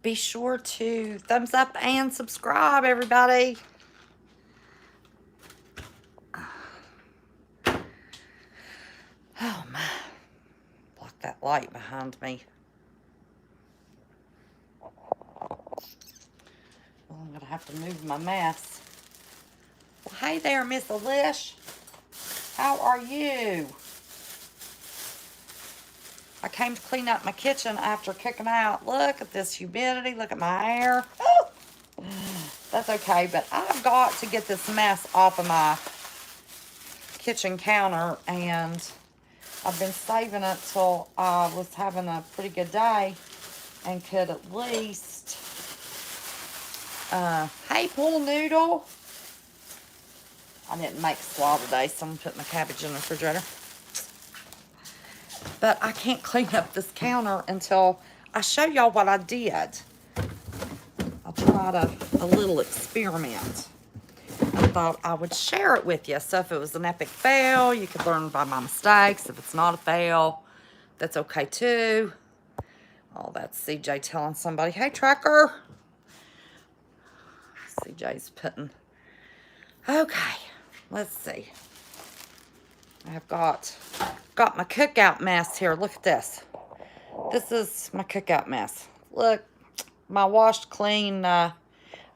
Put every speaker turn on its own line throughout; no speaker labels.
be sure to thumbs up and subscribe, everybody. Oh, my. Block that light behind me. Well, I'm going to have to move my mess. Well, hey there, Miss Alish. How are you? I came to clean up my kitchen after cooking out. Look at this humidity. Look at my hair. Oh, that's okay, but I've got to get this mess off of my kitchen counter, and I've been saving it till I was having a pretty good day and could at least, hey, pool noodle. I didn't make slaw today, so I'm going to put my cabbage in the refrigerator. But I can't clean up this counter until I show y'all what I did. I tried a little experiment. I thought I would share it with you. So if it was an epic fail, you could learn by my mistakes. If it's not a fail, that's okay too. Oh, that's CJ telling somebody, hey, trucker. CJ's putting, okay, let's see. I've got my cookout mess here. Look at this. This is my cookout mess. Look, my washed clean, oh,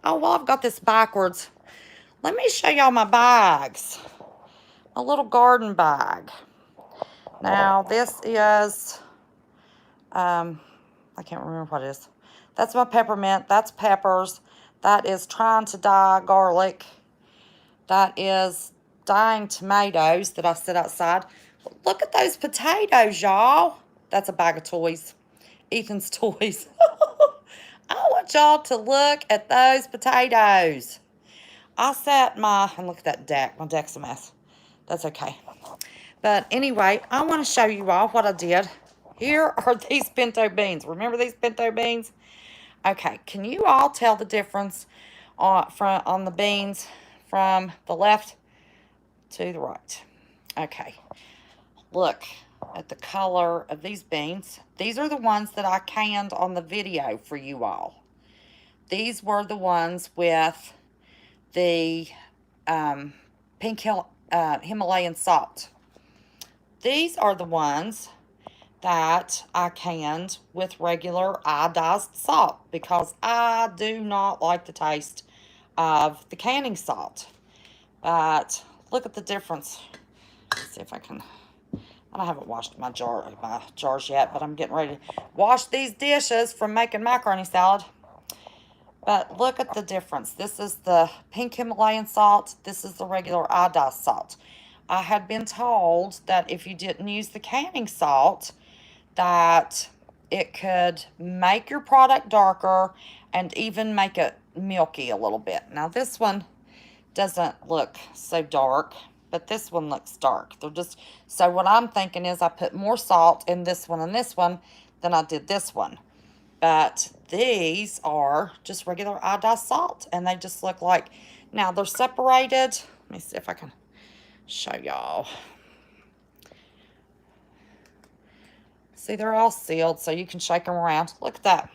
well, I've got this backwards. Let me show y'all my bags. A little garden bag. Now, this is, I can't remember what it is. That's my peppermint. That's peppers. That is trying to die garlic. That is dying tomatoes that I set outside. Look at those potatoes, y'all. That's a bag of toys. Ethan's toys. I want y'all to look at those potatoes. I set and look at that deck. My deck's a mess. That's okay. But anyway, I want to show you all what I did. Here are these pinto beans. Remember these pinto beans? Okay, can you all tell the difference on the beans from the left to the right? Okay, look at the color of these beans. These are the ones that I canned on the video for you all. These were the ones with the pink Himalayan salt. These are the ones that I canned with regular iodized salt because I do not like the taste of the canning salt. But look at the difference. Let's see if I can. I haven't washed my jars yet, but I'm getting ready to wash these dishes from making macaroni salad. But look at the difference. This is the pink Himalayan salt. This is the regular iodized salt. I had been told that if you didn't use the canning salt, that it could make your product darker and even make it milky a little bit. Now this one doesn't look so dark, but this one looks dark. They're just, so what I'm thinking is I put more salt in this one and this one than I did this one. But these are just regular iodized salt, and they just look like, now they're separated. Let me see if I can show y'all. See, they're all sealed, so you can shake them around. Look at that.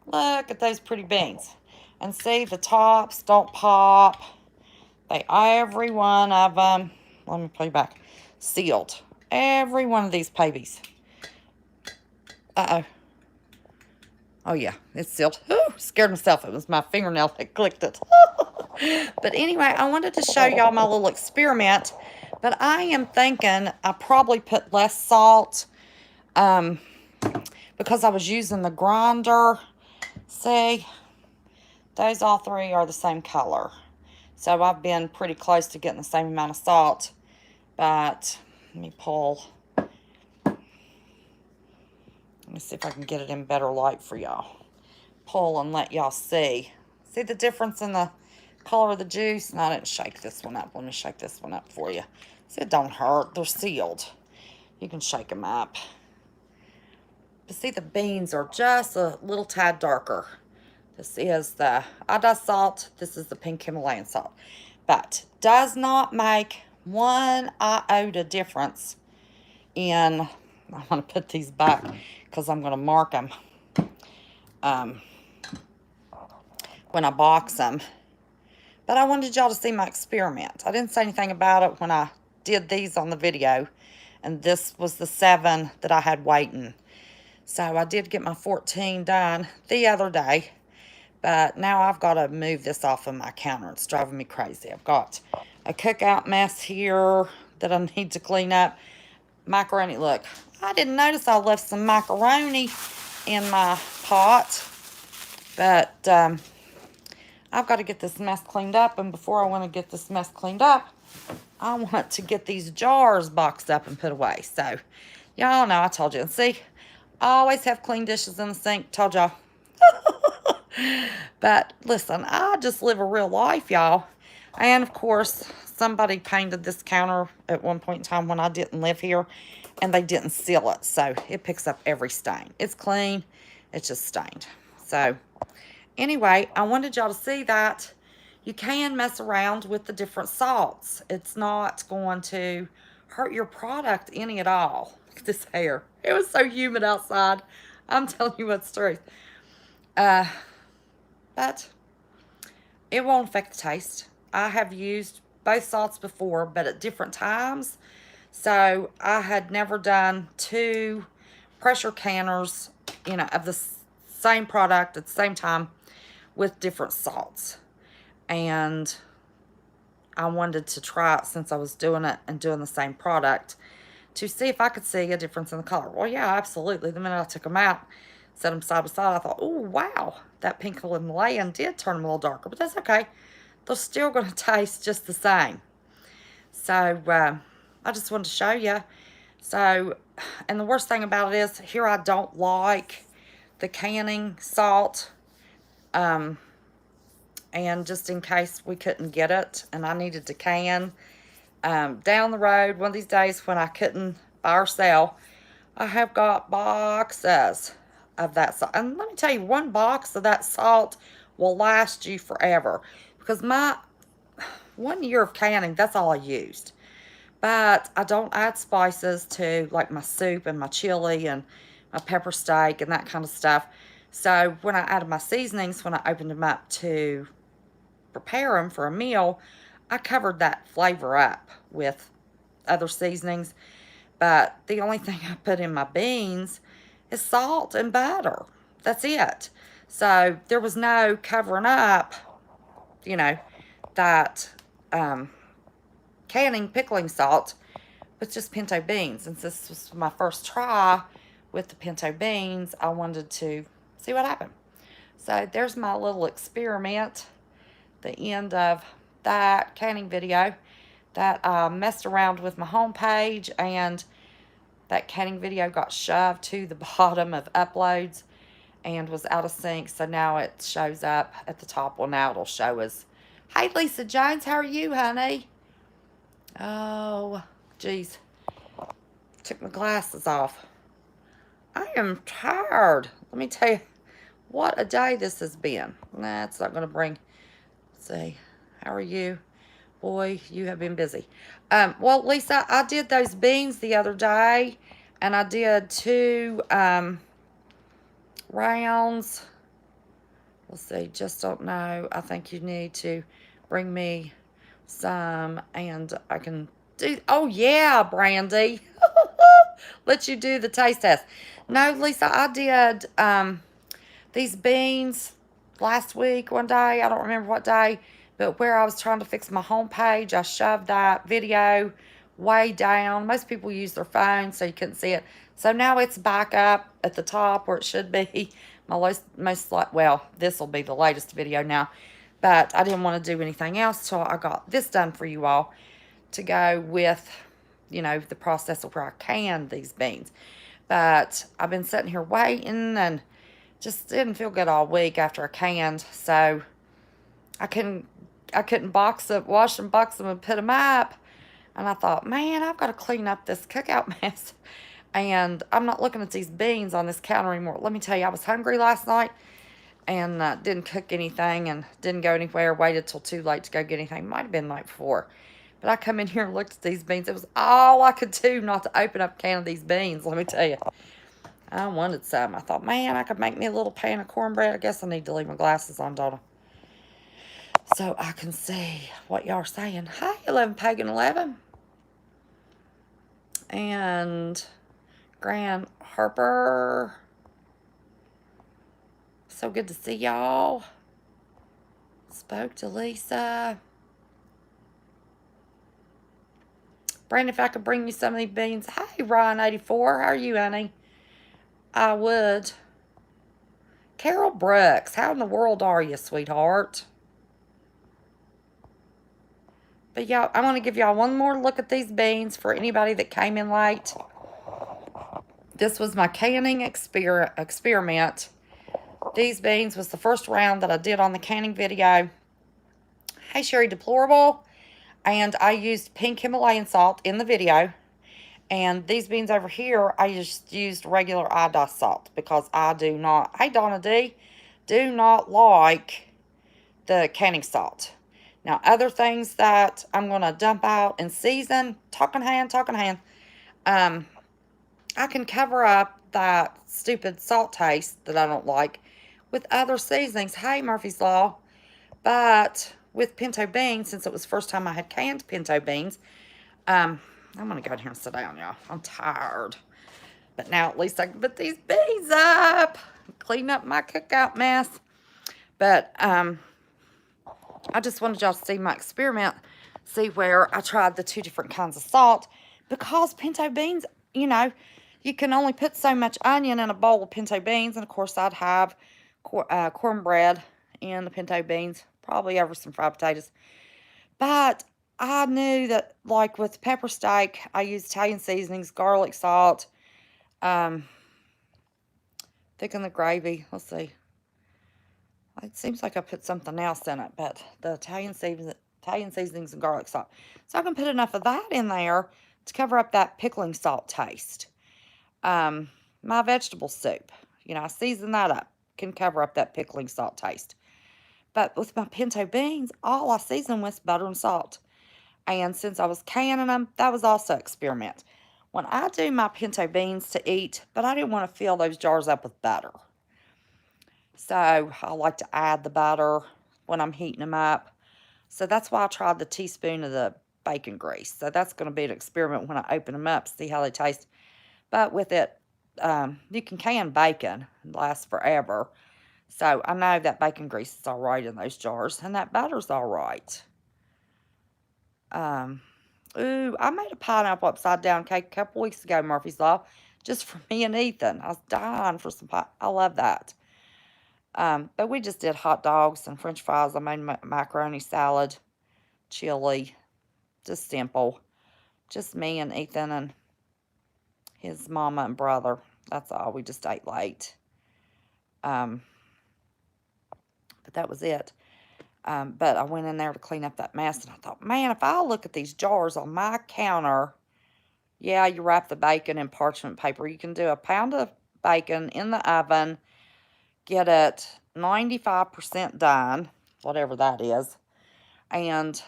Look at those pretty beans. And see, the tops don't pop. Every one of them, let me play back, sealed. Every one of these babies. Uh-oh. Oh, yeah, it's sealed. Ooh, scared myself. It was my fingernail that clicked it. But anyway, I wanted to show y'all my little experiment. But I am thinking I probably put less salt because I was using the grinder. See, those all three are the same color. So I've been pretty close to getting the same amount of salt. But let me pull. Let me see if I can get it in better light for y'all. Pull and let y'all see. See the difference in the color of the juice? And I didn't shake this one up. Let me shake this one up for you. See, it don't hurt. They're sealed. You can shake them up. But see, the beans are just a little tad darker. This is the iodized salt. This is the pink Himalayan salt. But does not make one iota difference in, I want to put these back because I'm going to mark them. um, when I box them. But I wanted y'all to see my experiment. I didn't say anything about it when I did these on the video. And this was the 7 that I had waiting. So I did get my 14 done the other day. But now I've got to move this off of my counter. It's driving me crazy. I've got a cookout mess here that I need to clean up. Macaroni, look. I didn't notice I left some macaroni in my pot. But I've got to get this mess cleaned up. And before I want to get this mess cleaned up, I want to get these jars boxed up and put away. So, y'all know I told you. And see, I always have clean dishes in the sink. Told y'all. But listen, I just live a real life, y'all. And of course, somebody painted this counter at one point in time when I didn't live here. And they didn't seal it. So, it picks up every stain. It's clean. It's just stained. So, anyway, I wanted y'all to see that you can mess around with the different salts. It's not going to hurt your product any at all. Look at this hair. It was so humid outside. I'm telling you what's the truth. But it won't affect the taste. I have used both salts before, but at different times. So I had never done 2 pressure canners, you know, of the same product at the same time with different salts. And I wanted to try it since I was doing it and doing the same product to see if I could see a difference in the color. Well, yeah, absolutely. The minute I took them out, set them side by side, I thought, oh, wow, that pink Himalayan did turn them a little darker, but that's okay. They're still going to taste just the same. So, I just wanted to show you. So, and the worst thing about it is, here I don't like the canning salt. And just in case we couldn't get it and I needed to can, down the road, one of these days when I couldn't buy or sell, I have got boxes of that salt. And let me tell you, 1 box of that salt will last you forever. Because my 1 year of canning, that's all I used. But I don't add spices to like my soup and my chili and my pepper steak and that kind of stuff. So when I added my seasonings, when I opened them up to prepare them for a meal, I covered that flavor up with other seasonings. But the only thing I put in my beans is salt and butter. That's it. So there was no covering up, you know, that canning, pickling salt with just pinto beans. Since this was my first try with the pinto beans, I wanted to see what happened. So there's my little experiment. The end of that canning video that I messed around with my homepage, and that canning video got shoved to the bottom of uploads and was out of sync. So now it shows up at the top. Well, now it'll show as, hey, Lisa Jones, how are you, honey? Oh, geez. Took my glasses off. I am tired. Let me tell you what a day this has been. Nah, it's not going to bring... See, how are you? Boy, you have been busy. Well, Lisa, I did those beans the other day, and I did 2 rounds. Let's see, just don't know. I think you need to bring me some, and I can do... Oh, yeah, Brandy. Let you do the taste test. No, Lisa, I did these beans last week one day. I don't remember what day, but where I was trying to fix my homepage, I shoved that video way down. Most people use their phone, so you couldn't see it. So now it's back up at the top where it should be. My well, this will be the latest video now, but I didn't want to do anything else, so I got this done for you all to go with, you know, the process of where I canned these beans. But I've been sitting here waiting and just didn't feel good all week after I canned, so I couldn't wash them, box them, and put them up. And I thought, man, I've got to clean up this cookout mess. And I'm not looking at these beans on this counter anymore. Let me tell you, I was hungry last night and didn't cook anything and didn't go anywhere. Waited till too late to go get anything. Might have been the night before. But I come in here and looked at these beans. It was all I could do not to open up a can of these beans, let me tell you. I wanted some. I thought, man, I could make me a little pan of cornbread. I guess I need to leave my glasses on, don't I? So I can see what y'all are saying. Hi, 11 Pagan 11. And Grand Harper. So good to see y'all. Spoke to Lisa. Brandon, if I could bring you some of these beans. Hi, Ryan84. How are you, honey? I would. Carol Brooks, how in the world are you, sweetheart? But y'all, I want to give y'all one more look at these beans for anybody that came in late. This was my canning experiment. These beans was the first round that I did on the canning video. Hey, Sherry Deplorable. And I used pink Himalayan salt in the video. And these beans over here, I just used regular iodized salt because I do not, hey Donna D, do not like the canning salt. Now, other things that I'm going to dump out and season, talking hand. I can cover up that stupid salt taste that I don't like with other seasonings. Hey, Murphy's Law. But with pinto beans, since it was the first time I had canned pinto beans, I'm going to go in here and sit down, y'all. I'm tired. But now at least I can put these beans up, clean up my cookout mess. But I just wanted y'all to see my experiment, see where I tried the two different kinds of salt. Because pinto beans, you know, you can only put so much onion in a bowl of pinto beans. And of course, I'd have cornbread in the pinto beans, probably over some fried potatoes. But I knew that, like with pepper steak, I used Italian seasonings, garlic salt, thicken the gravy. Let's see. It seems like I put something else in it, but the Italian seasonings and garlic salt. So I can put enough of that in there to cover up that pickling salt taste. My vegetable soup, you know, I season that up, can cover up that pickling salt taste. But with my pinto beans, all I seasoned was butter and salt. And since I was canning them, that was also an experiment. When I do my pinto beans to eat, but I didn't want to fill those jars up with butter. So I like to add the butter when I'm heating them up. So that's why I tried the teaspoon of the bacon grease. So that's going to be an experiment when I open them up, see how they taste. But with it, you can bacon. It lasts forever. So I know that bacon grease is all right in those jars. And that butter's all right. Ooh, I made a pineapple upside down cake a couple weeks ago, Murphy's Law. Just for me and Ethan. I was dying for some pie. I love that. But we just did hot dogs and french fries. I made macaroni salad, chili, just simple. Just me and Ethan and his mama and brother. That's all. We just ate late. But that was it. But I went in there to clean up that mess, and I thought, man, if I look at these jars on my counter, yeah, you wrap the bacon in parchment paper. You can do a pound of bacon in the oven, get it 95% done, whatever that is, and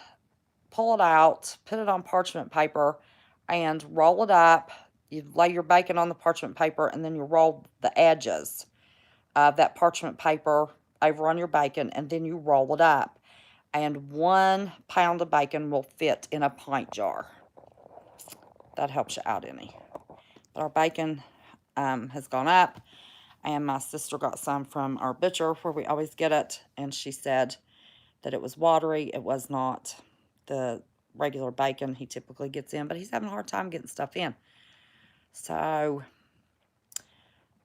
pull it out, put it on parchment paper, and roll it up. You lay your bacon on the parchment paper, and then you roll the edges of that parchment paper over on your bacon, and then you roll it up. And 1 pound of bacon will fit in a pint jar. That helps you out any. But our bacon has gone up. And my sister got some from our butcher where we always get it. And she said that it was watery. It was not the regular bacon he typically gets in. But he's having a hard time getting stuff in. So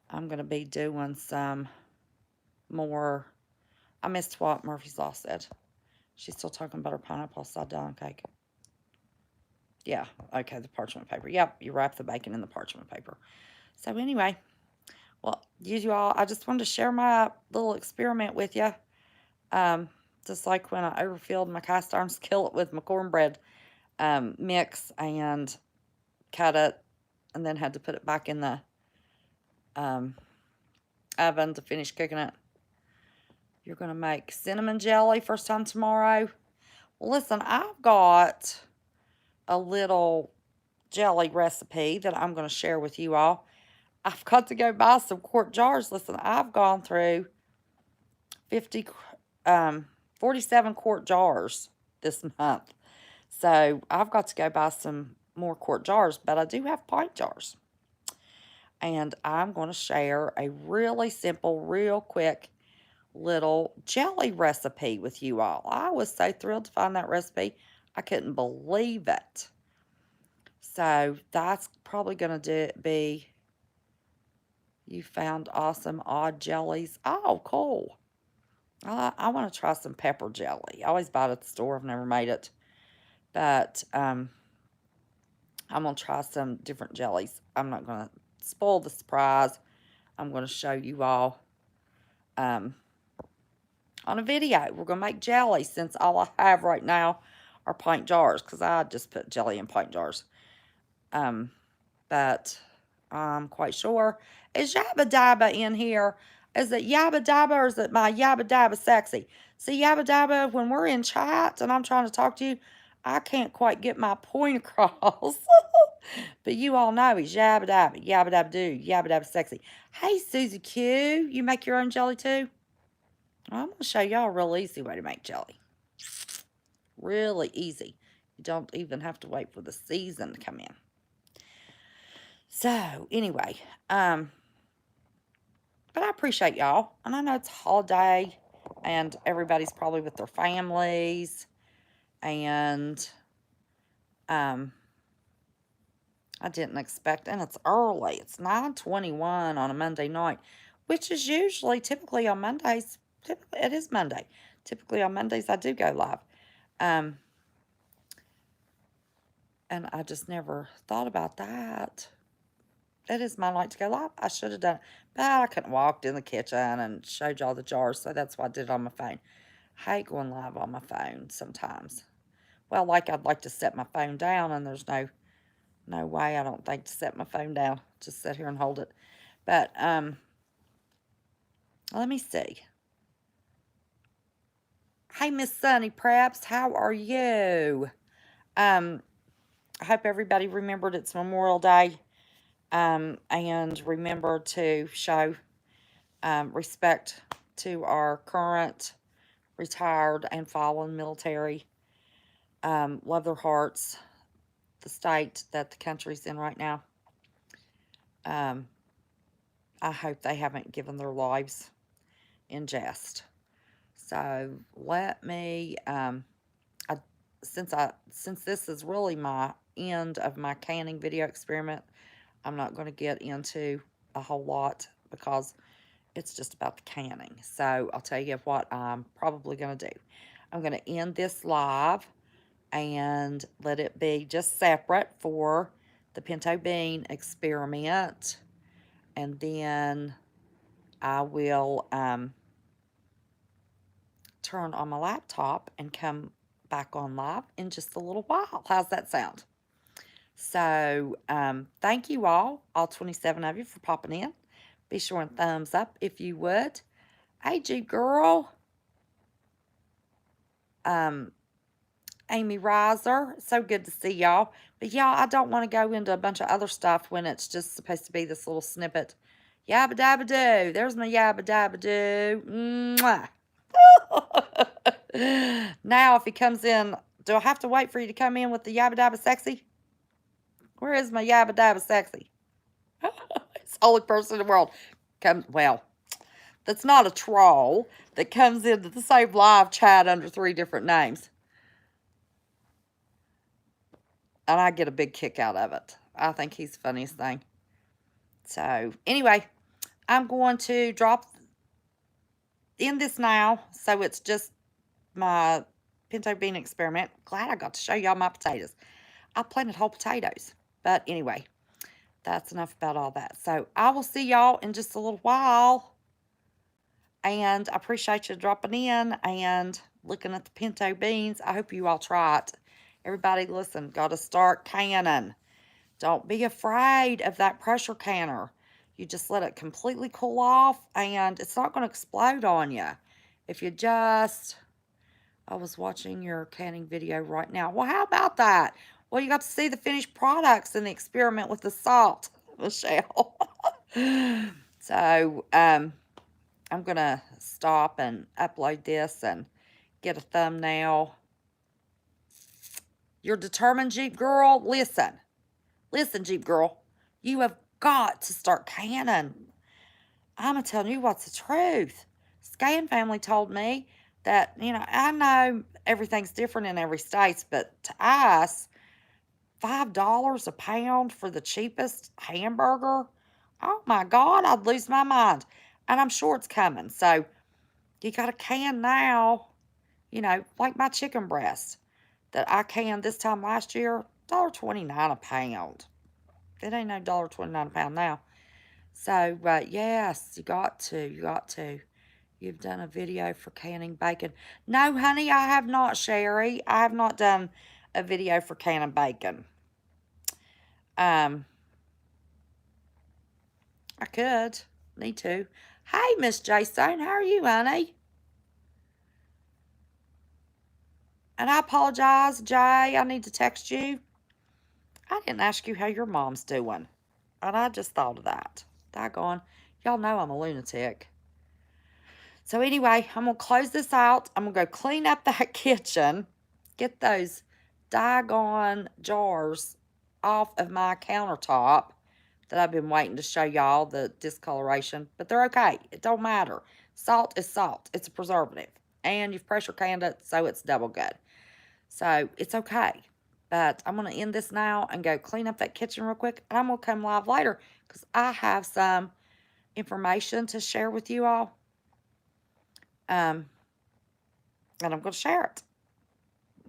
I'm going to be doing some more. I missed what Murphy's Law said. She's still talking about her pineapple upside down cake. Yeah, okay, the parchment paper. Yep, you wrap the bacon in the parchment paper. So anyway, well, you all, I just wanted to share my little experiment with you. Just like when I overfilled my cast iron skillet with my cornbread mix and cut it, and then had to put it back in the oven to finish cooking it. You're going to make cinnamon jelly first time tomorrow. Well, listen, I've got a little jelly recipe that I'm going to share with you all. I've got to go buy some quart jars. Listen, I've gone through 50, 47 quart jars this month. So I've got to go buy some more quart jars, but I do have pint jars. And I'm going to share a really simple, real quick little jelly recipe with you all. I was so thrilled to find that recipe. I couldn't believe it. So that's probably going to be, you found awesome odd jellies. Oh, cool. I want to try some pepper jelly. I always buy it at the store. I've never made it. But I'm going to try some different jellies. I'm not going to spoil the surprise. I'm going to show you all on a video. We're going to make jelly since all I have right now are pint jars because I just put jelly in pint jars. But I'm quite sure. Is Yabba Dabba in here? Is it Yabba Dabba or is it my Yabba Dabba sexy? See, Yabba Dabba, when we're in chat and I'm trying to talk to you, I can't quite get my point across. But you all know he's Yabba Dabba do, Yabba Dabba sexy. Hey, Susie Q, you make your own jelly too? I'm going to show y'all a real easy way to make jelly. Really easy. You don't even have to wait for the season to come in. So, anyway, but I appreciate y'all. And I know it's a holiday and everybody's probably with their families. And I didn't expect, and it's early. It's 9:21 on a Monday night, which is usually, typically on Mondays, typically it is Monday. Typically on Mondays I do go live. And I just never thought about that. It is my night to go live. I should have done it, but I couldn't walk in the kitchen and showed y'all the jars, so that's why I did it on my phone. I hate going live on my phone sometimes. Well, like I'd like to set my phone down, and there's no way, I don't think, to set my phone down. Just sit here and hold it. But let me see. Hey, Miss Sunny Preps, how are you? I hope everybody remembered it's Memorial Day. And remember to show respect to our current, retired, and fallen military. Love their hearts, the state that the country's in right now. I hope they haven't given their lives in jest. So let me, since this is really my end of my canning video experiment, I'm not going to get into a whole lot because it's just about the canning. So I'll tell you what I'm probably going to do. I'm going to end this live and let it be just separate for the pinto bean experiment. And then I will turn on my laptop and come back on live in just a little while. How's that sound? So thank you all 27 of you, for popping in. Be sure and thumbs up if you would. Hey, G girl. Amy Riser, so good to see y'all. But y'all, I don't want to go into a bunch of other stuff when it's just supposed to be this little snippet. Yabba dabba doo. There's my yabba dabba doo. Mwah. Now, if he comes in, do I have to wait for you to come in with the yabba dabba sexy? Where is my yabba dabba sexy? It's the only person in the world. Well, that's not a troll that comes into the same live chat under 3 different names. And I get a big kick out of it. I think he's the funniest thing. So, anyway, I'm going to drop in this now. So, it's just my pinto bean experiment. Glad I got to show y'all my potatoes. I planted whole potatoes. But anyway, that's enough about all that. So, I will see y'all in just a little while. And I appreciate you dropping in and looking at the pinto beans. I hope you all try it. Everybody, listen, got to start canning. Don't be afraid of that pressure canner. You just let it completely cool off, and it's not going to explode on you. If you just... I was watching your canning video right now. Well, how about that? Well, you got to see the finished products and the experiment with the salt, Michelle. So, I'm going to stop and upload this and get a thumbnail. You're determined, Jeep girl. Listen. Listen, Jeep girl. You have got to start canning. I'm telling you what's the truth. Scan family told me that, I know everything's different in every state, but to us, $5 a pound for the cheapest hamburger. Oh my God, I'd lose my mind. And I'm sure it's coming. So you got a can now, like my chicken breast that I canned this time last year, $1.29 a pound. It ain't no $1.29 a pound now. So, yes, you got to. You've done a video for canning bacon. No, honey, I have not, Sherry. I have not done a video for canning bacon. I could. Need to. Hey, Miss Jason, how are you, honey? And I apologize, Jay. I need to text you. I didn't ask you how your mom's doing. And I just thought of that. Daggone. Y'all know I'm a lunatic. So anyway, I'm going to close this out. I'm going to go clean up that kitchen. Get those daggone jars off of my countertop that I've been waiting to show y'all, the discoloration. But they're okay. It don't matter. Salt is salt. It's a preservative. And you've pressure canned it, so it's double good. So it's okay. But I'm going to end this now and go clean up that kitchen real quick. And I'm going to come live later because I have some information to share with you all. And I'm going to share it.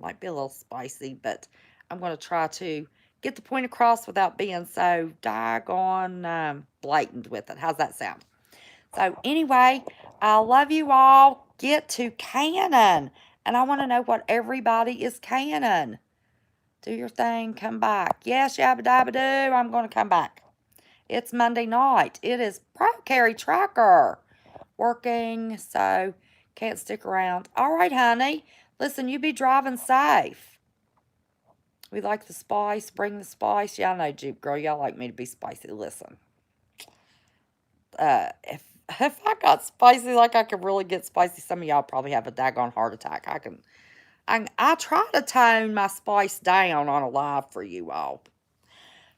Might be a little spicy, but I'm going to try to get the point across without being so doggone blatant with it. How's that sound? So anyway, I love you all. Get to canning. And I want to know what everybody is canning. Do your thing. Come back. Yes, yabba dabba doo. I'm going to come back. It's Monday night. It is Pro Carry Tracker working, so can't stick around. All right, honey. Listen, you be driving safe. We like the spice. Bring the spice. Y'all know, Jeep girl. Y'all like me to be spicy. Listen. If I got spicy like I could really get spicy, some of y'all probably have a daggone heart attack. I try to tone my spice down on a live for you all.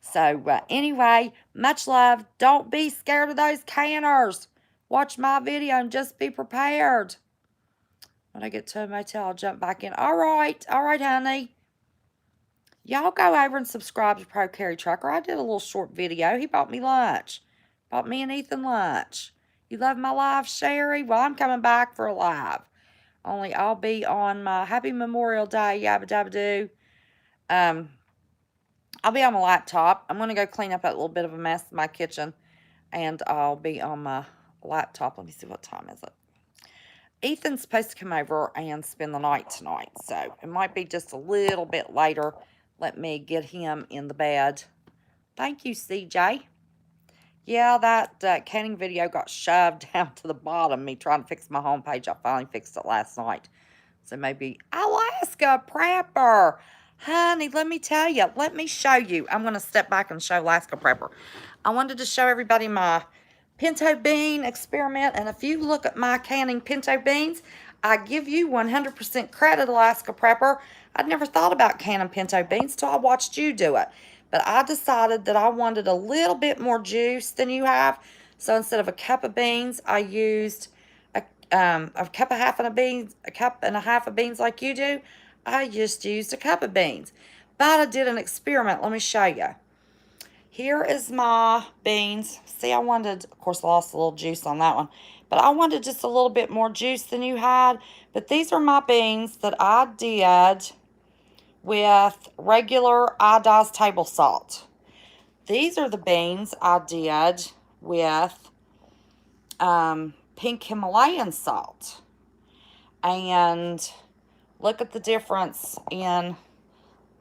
So, anyway, much love. Don't be scared of those canners. Watch my video and just be prepared. When I get to a motel, I'll jump back in. All right, honey. Y'all go over and subscribe to Pro Carry Trucker. I did a little short video. He bought me lunch. Bought me and Ethan lunch. You love my live, Sherry? Well, I'm coming back for a live. Only I'll be on my Happy Memorial Day, yabba dabba doo. I'll be on my laptop. I'm going to go clean up that little bit of a mess in my kitchen. And I'll be on my laptop. Let me see, what time is it? Ethan's supposed to come over and spend the night tonight. So it might be just a little bit later. Let me get him in the bed. Thank you, CJ. Yeah, that canning video got shoved down to the bottom. Me trying to fix my homepage. I finally fixed it last night. So maybe Alaska Prepper. Honey, let me tell you. Let me show you. I'm going to step back and show Alaska Prepper. I wanted to show everybody my pinto bean experiment. And if you look at my canning pinto beans, I give you 100% credit, Alaska Prepper. I'd never thought about canning pinto beans till I watched you do it. But I decided that I wanted a little bit more juice than you have. So instead of a cup of beans, I used a cup and a half of beans like you do. I just used a cup of beans. But I did an experiment. Let me show you. Here is my beans. See, I wanted, of course, I lost a little juice on that one. But I wanted just a little bit more juice than you had. But these are my beans that I did with regular iodized table salt. These are the beans I did with pink Himalayan salt. And look at the difference in,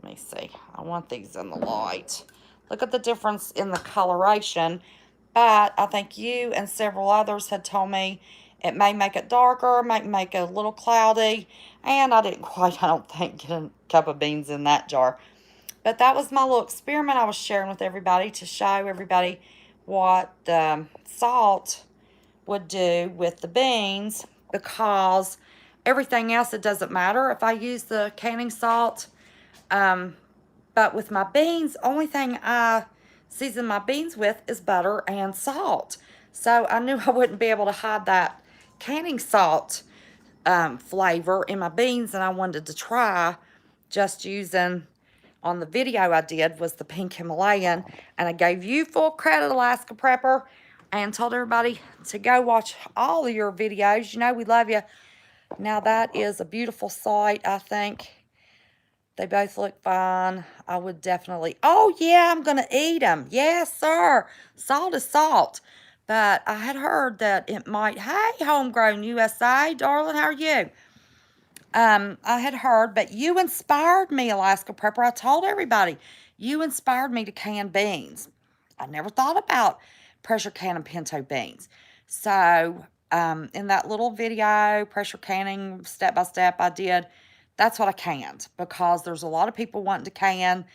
let me see, I want these in the light. Look at the difference in the coloration. But I think you and several others had told me it may make it darker, might make it a little cloudy. And I didn't quite, I don't think, get a cup of beans in that jar. But that was my little experiment I was sharing with everybody to show everybody what the salt would do with the beans, because everything else, it doesn't matter if I use the canning salt. But with my beans, only thing I season my beans with is butter and salt. So I knew I wouldn't be able to hide that canning salt flavor in my beans, and I wanted to try just using, on the video I did was the pink Himalayan, and I gave you full credit, Alaska Prepper, and told everybody to go watch all of your videos. You know we love you. Now that is a beautiful sight, I think. They both look fine. I would definitely, oh yeah, I'm going to eat them. Yes, sir. Salt is salt. But I had heard that it might, hey, Homegrown USA, darling, how are you? I had heard, but you inspired me, Alaska Prepper. I told everybody, you inspired me to can beans. I never thought about pressure canning pinto beans. So, in that little video, pressure canning step by step, I did, that's what I canned, because there's a lot of people wanting to can,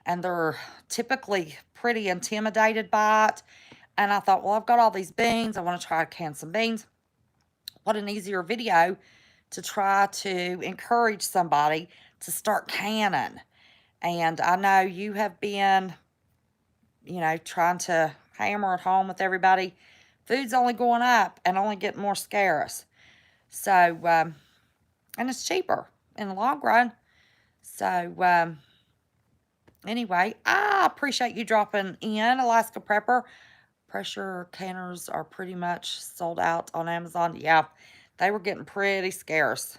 and they're typically pretty intimidated by it. And I thought, well, I've got all these beans. I want to try to can some beans. What an easier video to try to encourage somebody to start canning. And I know you have been, trying to hammer it home with everybody. Food's only going up and only getting more scarce. So, and it's cheaper in the long run. So, anyway, I appreciate you dropping in, Alaska Prepper. Pressure canners are pretty much sold out on Amazon. Yeah, they were getting pretty scarce.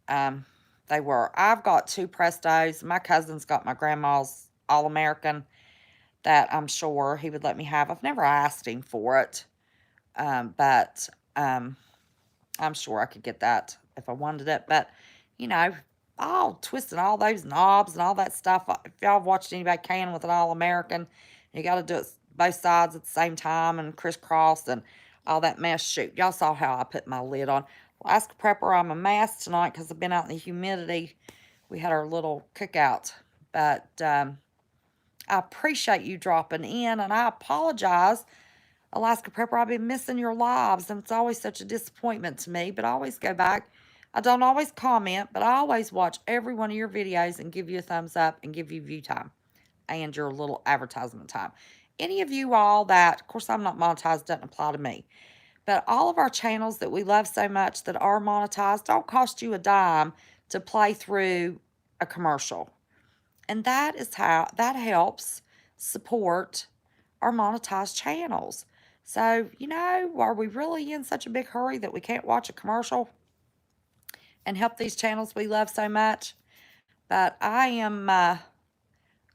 They were. I've got 2 Prestos. My cousin's got my grandma's All-American that I'm sure he would let me have. I've never asked him for it, but I'm sure I could get that if I wanted it. But, all twisting all those knobs and all that stuff. If y'all have watched anybody can with an All-American, you got to do it both sides at the same time and crisscross and all that mess. Shoot, y'all saw how I put my lid on. Alaska Prepper, I'm a mess tonight because I've been out in the humidity. We had our little cookout. But I appreciate you dropping in, and I apologize, Alaska Prepper. I've been missing your lives, and it's always such a disappointment to me, but I always go back. I don't always comment, but I always watch every one of your videos and give you a thumbs up and give you view time and your little advertisement time. Any of you all that, of course I'm not monetized, doesn't apply to me, but all of our channels that we love so much that are monetized don't cost you a dime to play through a commercial. And that is how, that helps support our monetized channels. So, are we really in such a big hurry that we can't watch a commercial and help these channels we love so much? But I am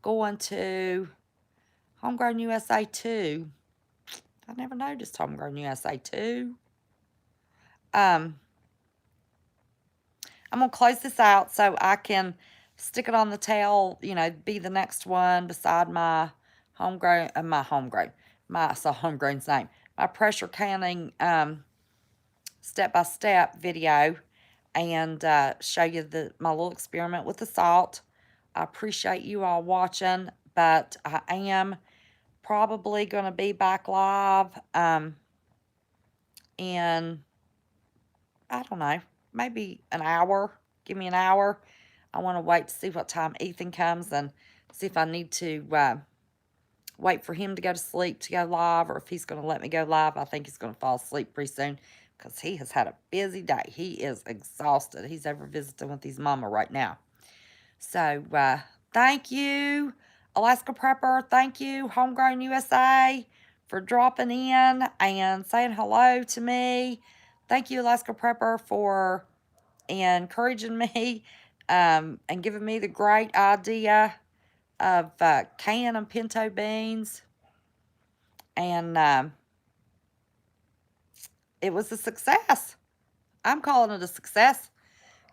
going to Homegrown USA 2. I never noticed Homegrown USA 2. I'm going to close this out so I can stick it on the tail, be the next one beside my homegrown's name, my pressure canning step-by-step video, and show you my little experiment with the salt. I appreciate you all watching, but I am probably going to be back live in, I don't know, maybe an hour. Give me an hour. I want to wait to see what time Ethan comes and see if I need to wait for him to go to sleep to go live, or if he's going to let me go live. I think he's going to fall asleep pretty soon because he has had a busy day. He is exhausted. He's over visiting with his mama right now. So, thank you, Alaska Prepper. Thank you, Homegrown USA, for dropping in and saying hello to me. Thank you, Alaska Prepper, for encouraging me and giving me the great idea of canning pinto beans. And it was a success. I'm calling it a success.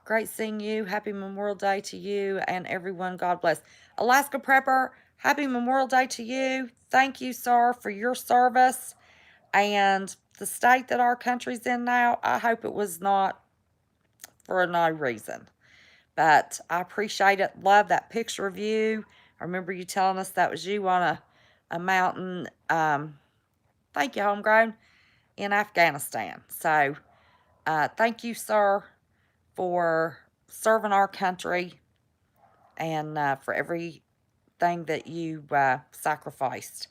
Great seeing you. Happy Memorial Day to you and everyone. God bless. Alaska Prepper, happy Memorial Day to you. Thank you, sir, for your service. And the state that our country's in now, I hope it was not for no reason. But I appreciate it. Love that picture of you. I remember you telling us that was you on a mountain Thank you, Homegrown, in Afghanistan. So, thank you, sir, for serving our country and for everything that you sacrificed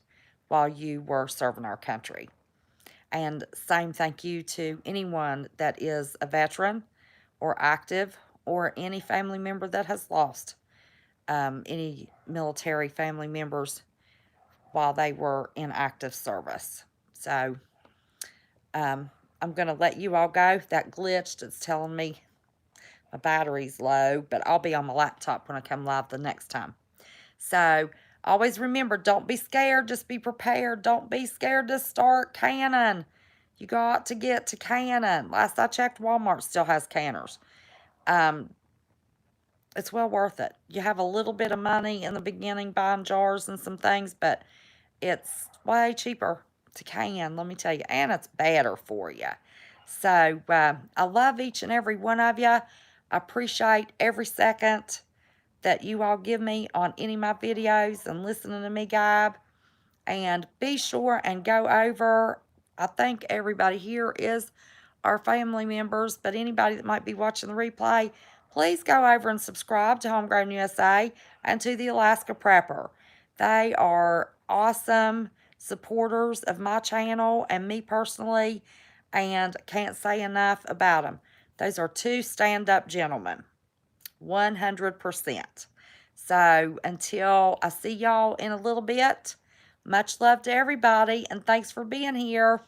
while you were serving our country. And same thank you to anyone that is a veteran or active or any family member that has lost any military family members while they were in active service. So I'm going to let you all go. That glitched. It's telling me my battery's low, but I'll be on my laptop when I come live the next time. So always remember, don't be scared. Just be prepared. Don't be scared to start canning. You got to get to canning. Last I checked, Walmart still has canners. It's well worth it. You have a little bit of money in the beginning buying jars and some things, but it's way cheaper to can, let me tell you, and it's better for you. So I love each and every one of you. I appreciate every second that you all give me on any of my videos and listening to me gab. And be sure and go over, I think everybody here is our family members, but anybody that might be watching the replay, please go over and subscribe to Homegrown USA and to the Alaska Prepper. They are awesome supporters of my channel and me personally, and can't say enough about them. Those are two stand-up gentlemen, 100%. So until I see y'all in a little bit, much love to everybody, and thanks for being here.